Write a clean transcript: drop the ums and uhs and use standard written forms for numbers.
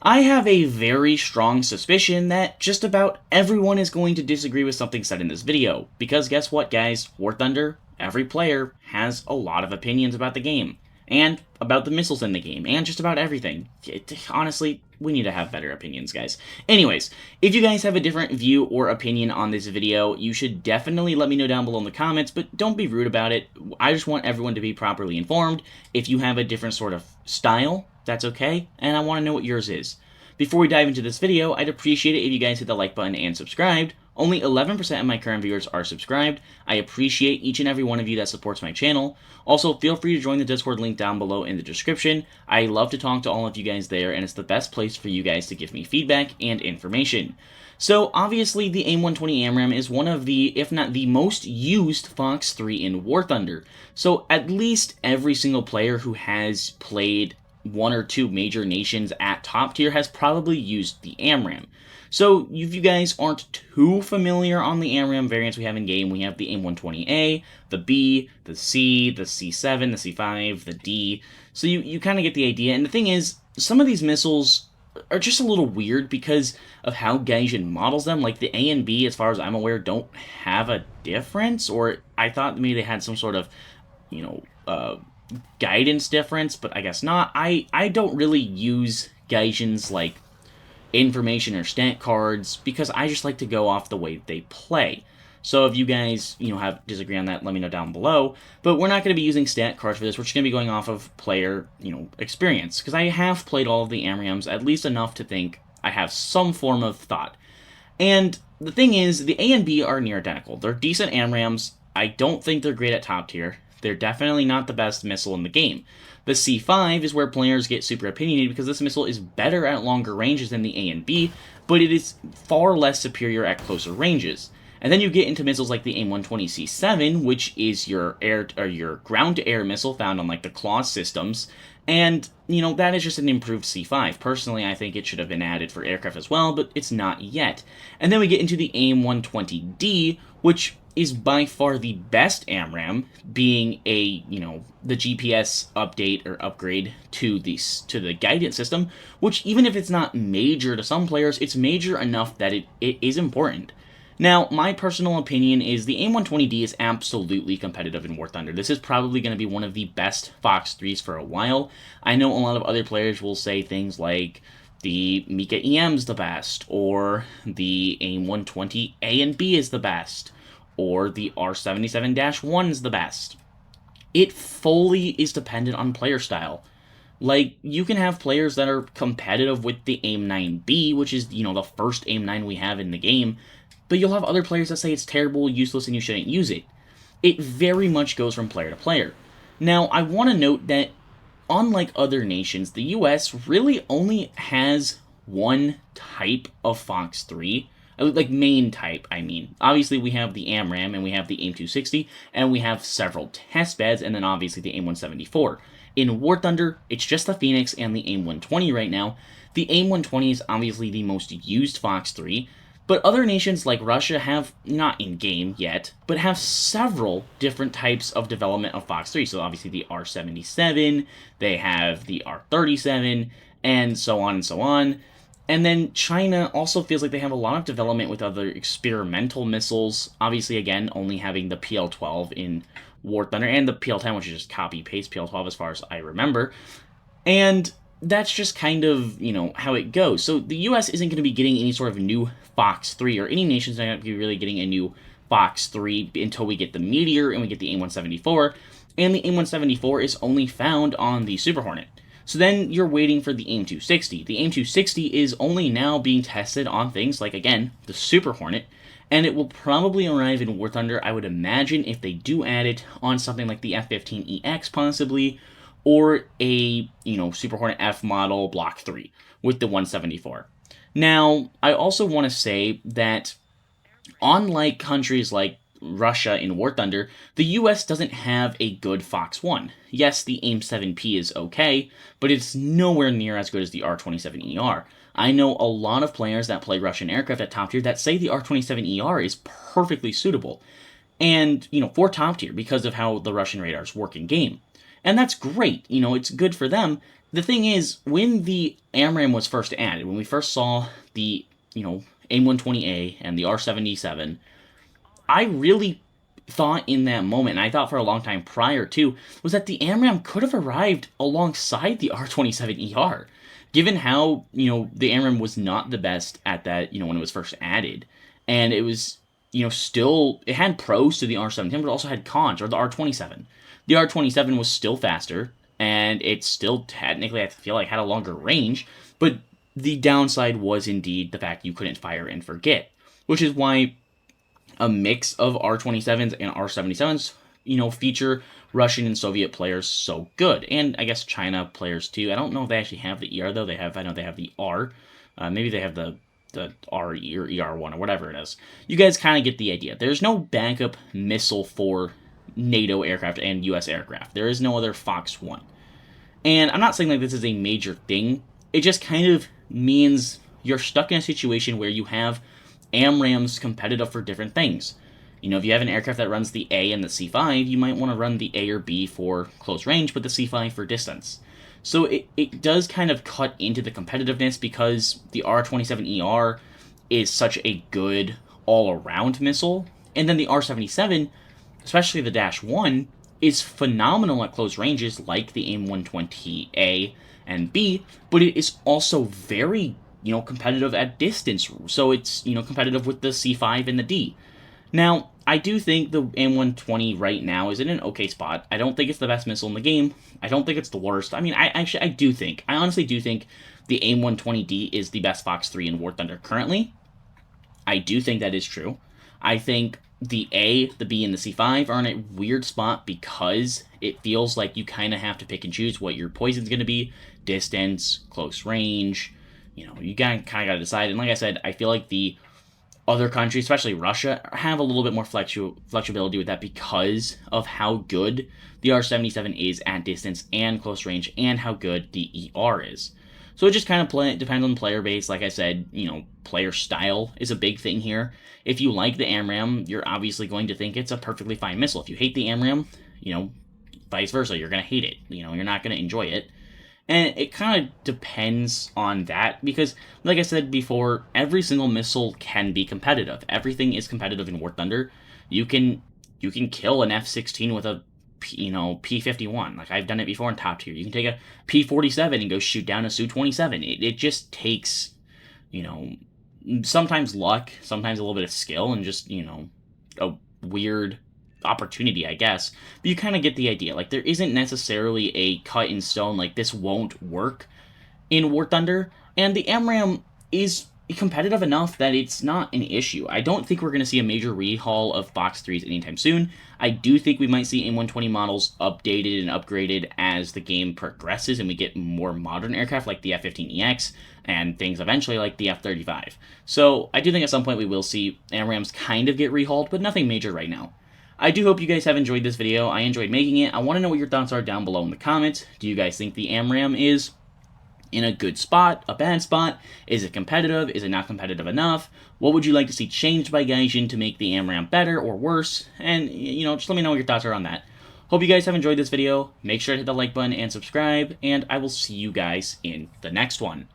I have a very strong suspicion that just about everyone is going to disagree with something said in this video, because guess what guys, Warthunder, every player has a lot of opinions about the game, and about the missiles in the game, and just about everything. Honestly, we need to have better opinions, guys. Anyways, if you guys have a different view or opinion on this video, you should definitely let me know down below in the comments, but don't be rude about it. I just want everyone to be properly informed. If you have a different sort of style, that's okay, and I want to know what yours is. Before we dive into this video, I'd appreciate it if you guys hit the like button and subscribed. Only 11% of my current viewers are subscribed. I appreciate each and every one of you that supports my channel. Also, feel free to join the Discord link down below in the description. I love to talk to all of you guys there, and it's the best place for you guys to give me feedback and information. So, obviously, the AIM-120 AMRAAM is one of the, if not the most used Fox 3 in Warthunder. So, at least every single player who has played one or two major nations at top tier has probably used the AMRAAM. So, if you guys aren't too familiar on the AMRAAM variants we have in game, we have the AIM-120A, the B, the C, the C7, the C5, the D. So you kind of get the idea. And the thing is, some of these missiles are just a little weird because of how Gaijin models them. Like the A and B, as far as I'm aware, don't have a difference. Or I thought maybe they had some sort of, guidance difference, but I guess not. I don't really use Gaijin's, like, information or stat cards because I just like to go off the way they play. So if you guys, have disagree on that, let me know down below. But we're not going to be using stat cards for this. We're just going to be going off of player, experience. Because I have played all of the AMRAAMs, at least enough to think I have some form of thought. And the thing is, the A and B are near identical. They're decent AMRAAMs. I don't think they're great at top tier. They're definitely not the best missile in the game. The C5 is where players get super opinionated because this missile is better at longer ranges than the A and B, but it is far less superior at closer ranges. And then you get into missiles like the AIM-120 C7, which is your air or your ground-to-air missile found on like the Claw systems, and that is just an improved C5. Personally, I think it should have been added for aircraft as well, but it's not yet. And then we get into the AIM-120D, which is by far the best AMRAAM, being a, the GPS update or upgrade to the guidance system, which even if it's not major to some players, it's major enough that it is important. Now, my personal opinion is the AIM-120D is absolutely competitive in Warthunder. This is probably going to be one of the best Fox 3s for a while. I know a lot of other players will say things like the Mika EM's the best, or the AIM-120 A and B is the best, or the R77-1 is the best. It fully is dependent on player style. Like, you can have players that are competitive with the AIM-9B, which is, the first AIM-9 we have in the game, but you'll have other players that say it's terrible, useless, and you shouldn't use it. It very much goes from player to player. Now, I want to note that, unlike other nations, the US really only has one type of Fox 3, like main type, I mean. Obviously, we have the AMRAAM, and we have the AIM-260, and we have several test beds, and then obviously the AIM-174. In Warthunder, it's just the Phoenix and the AIM-120 right now. The AIM-120 is obviously the most used Fox 3, but other nations like Russia have, not in-game yet, but have several different types of development of Fox 3. So obviously the R77, they have the R37, and so on and so on. And then China also feels like they have a lot of development with other experimental missiles. Obviously, again, only having the PL-12 in Warthunder, and the PL-10, which is just copy-paste PL-12 as far as I remember. And that's just kind of, how it goes. So the US isn't going to be getting any sort of new Fox 3, or any nation's not going to be really getting a new Fox 3 until we get the Meteor and we get the AIM-174. And the AIM-174 is only found on the Super Hornet. So then you're waiting for the AIM-260. The AIM-260 is only now being tested on things like, again, the Super Hornet, and it will probably arrive in Warthunder, I would imagine, if they do add it on something like the F-15EX possibly, or a, Super Hornet F model Block 3 with the 174. Now, I also want to say that unlike countries like Russia in Warthunder, the US doesn't have a good Fox 1. Yes, the AIM-7P is okay, but it's nowhere near as good as the R-27ER. I know a lot of players that play Russian aircraft at top tier that say the R-27ER is perfectly suitable, and, for top tier because of how the Russian radars work in game. And that's great, it's good for them, the thing is, when the AMRAAM was first added, when we first saw the, AIM-120A and the R77, I really thought in that moment, and I thought for a long time prior too, was that the AMRAAM could have arrived alongside the R27ER. Given how, the AMRAAM was not the best at that, when it was first added. And it was, still, it had pros to the R17, but it also had cons, or the R27. The R27 was still faster, and it still technically, I feel like, had a longer range, but the downside was indeed the fact you couldn't fire and forget, which is why a mix of R27s and R77s, feature Russian and Soviet players so good, and I guess China players too. I don't know if they actually have the ER though. I know they have the R. Maybe they have the RE or ER1 or whatever it is. You guys kind of get the idea. There's no backup missile for NATO aircraft and U.S. aircraft. There is no other Fox 1. And I'm not saying like this is a major thing. It just kind of means you're stuck in a situation where you have AMRAAMs competitive for different things. If you have an aircraft that runs the A and the C5, you might want to run the A or B for close range, but the C5 for distance. So it does kind of cut into the competitiveness because the R27ER is such a good all-around missile, and then the R77, especially the Dash 1, is phenomenal at close ranges like the AIM-120A and B, but it is also very, competitive at distance. So it's, competitive with the C5 and the D. Now, I do think the AIM-120 right now is in an okay spot. I don't think it's the best missile in the game. I don't think it's the worst. I mean, I honestly do think the AIM-120D is the best Fox 3 in Warthunder currently. I do think that is true. I think the A, the B, and the C5 are in a weird spot because it feels like you kind of have to pick and choose what your poison's going to be. Distance, close range, you kind of got to decide. And like I said, I feel like the other countries, especially Russia, have a little bit more flexibility with that because of how good the R77 is at distance and close range and how good the ER is. So it just kind of depends on the player base. Like I said, player style is a big thing here. If you like the AMRAAM, you're obviously going to think it's a perfectly fine missile. If you hate the AMRAAM, vice versa, you're going to hate it. You're not going to enjoy it. And it kind of depends on that because, like I said before, every single missile can be competitive. Everything is competitive in War Thunder. You can kill an F-16 with a P-51. Like I've done it before in top tier. You can take a P-47 and go shoot down a Su-27. It just takes, sometimes luck, sometimes a little bit of skill, and just a weird opportunity, I guess. But you kind of get the idea. Like, there isn't necessarily a cut in stone, like, this won't work in War Thunder, and the AMRAAM is competitive enough that it's not an issue. I don't think we're going to see a major rehaul of Fox 3s anytime soon. I do think we might see AIM-120 models updated and upgraded as the game progresses and we get more modern aircraft like the F-15EX and things eventually like the F-35. So I do think at some point we will see AMRAAMs kind of get rehauled, but nothing major right now. I do hope you guys have enjoyed this video. I enjoyed making it. I want to know what your thoughts are down below in the comments. Do you guys think the AMRAAM is in a good spot, a bad spot? Is it competitive? Is it not competitive enough? What would you like to see changed by Gaijin to make the AMRAAM better or worse? And, just let me know what your thoughts are on that. Hope you guys have enjoyed this video. Make sure to hit the like button and subscribe, and I will see you guys in the next one.